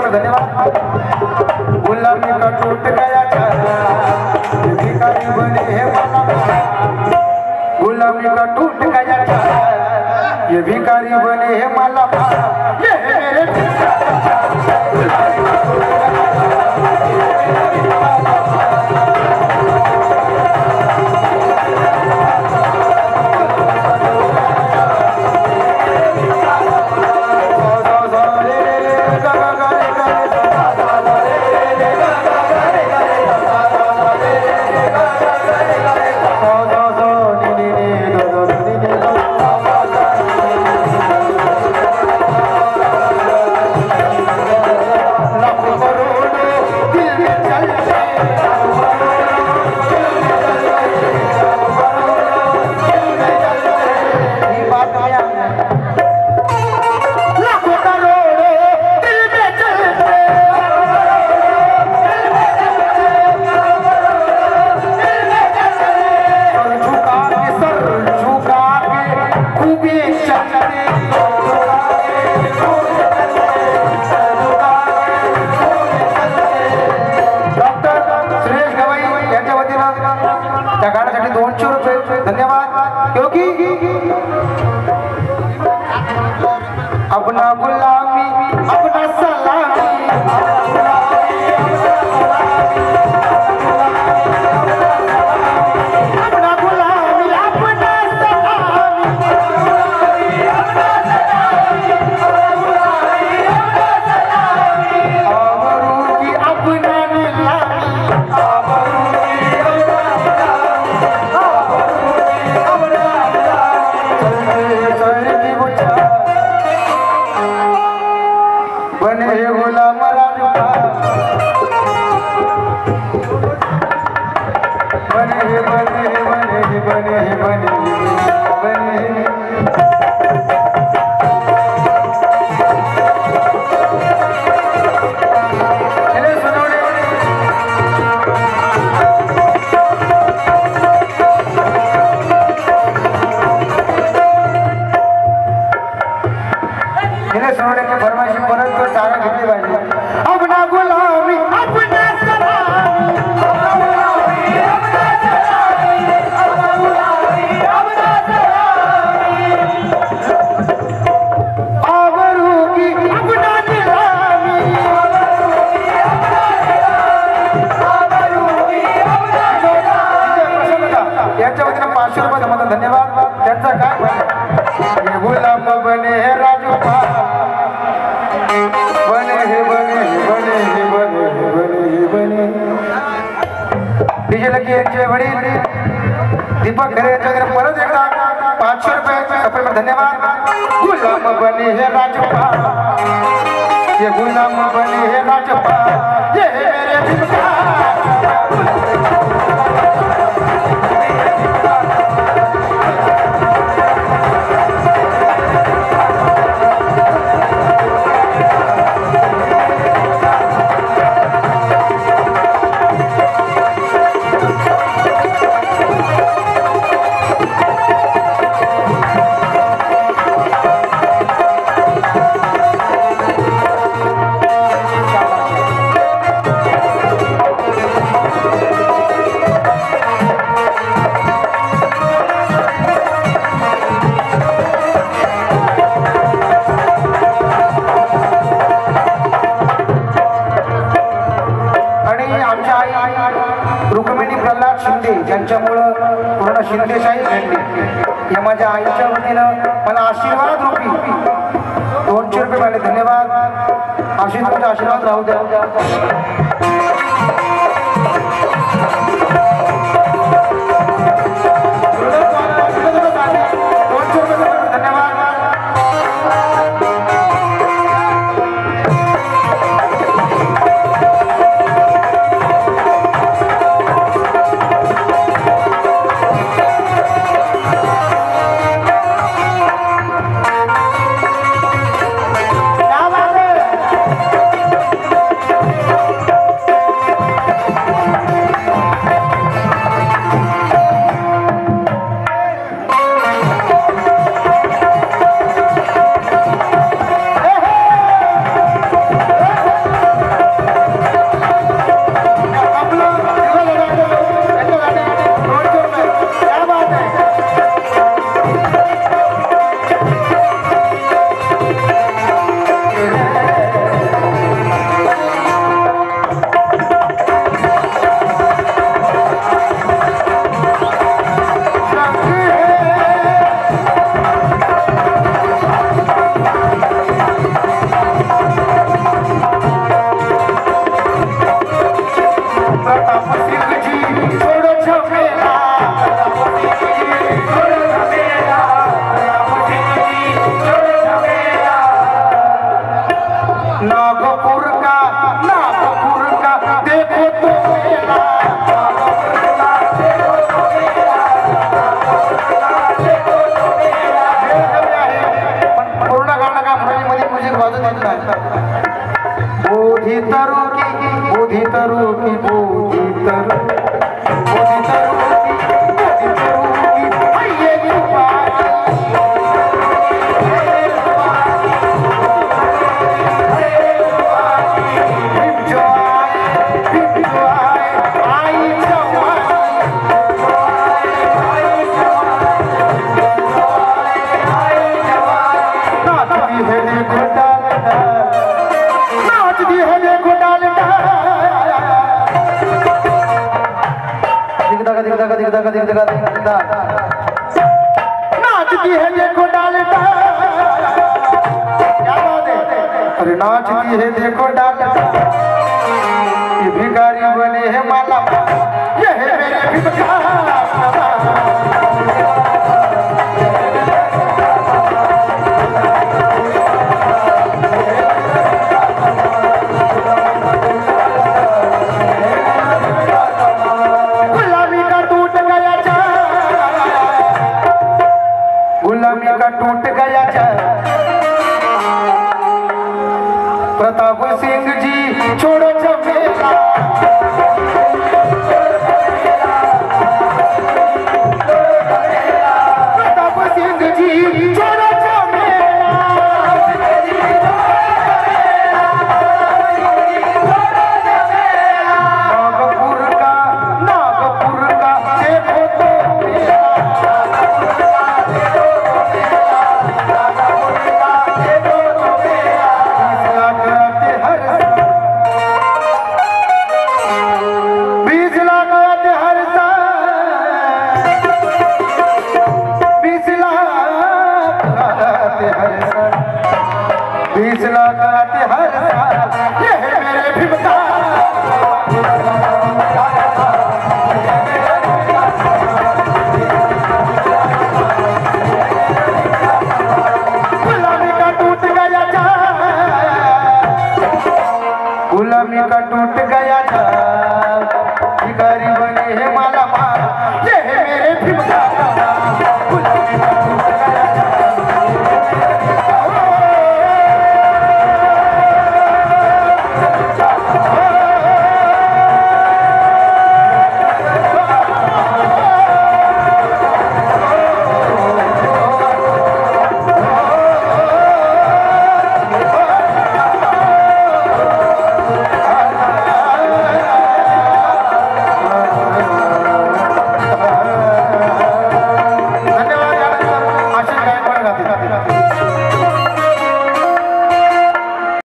पर धन्यवाद। गुलामी का टूट गया चारा, ये भिखारी बने हैं मला भार। गुलामी का टूट गया चारा, ये भिखारी बने हैं मला भार। ये है मेरे त्या गाण्यासाठी 200 रुपये धन्यवाद। क्योंकि अपना गुलामी अपना सलामी अपना गुलामी अपना धन्यवाद। त्यांचा काय गुलाम बने हे राजूपा बने हे बने हे बने हे बने हे बने हे बने डीजे लकी यांचे वडील दीपक खरे यांच्याकडे परत एकदा 500 रुपये सप्रेम धन्यवाद। गुलाम बने हे राजूपा ये गुलाम बने हे राजूपा ये मेरे भिखारी रुक्मिणी प्रल्हाद शिंदे ज्यांच्यामुळं पूर्ण शिंदेशाही घडली या माझ्या आईच्या वतीनं मला आशीर्वाद रूपी 200 रुपये मिळाले धन्यवाद। अशीच तुमचा आशीर्वाद राहू द्या। का नागपुर का देखो तो मेला, पूर्ण गाणं का मध्ये म्युझिक वाजत येत नाही. बोधी तरू की बोधी तरू की बोधी तरू बोधी तरू की बोधी तरू की ये नाचती है देखो डालडा, क्या बात है, अरे नाचती है देखो डालडा, ये भिखारी बने हैं माला, ये है मेरे भिखारी. गुलामी का टूट गया चार, प्रताप सिंह जी छोड़ो झमेला, प्रताप सिंह जी छोड़ो झमेला, नागपुर का देखो तो मेला, बीस लाख आते हर साल, ये है मेरे गुलामी का टूट गया था, गुलामी का टूट गया था.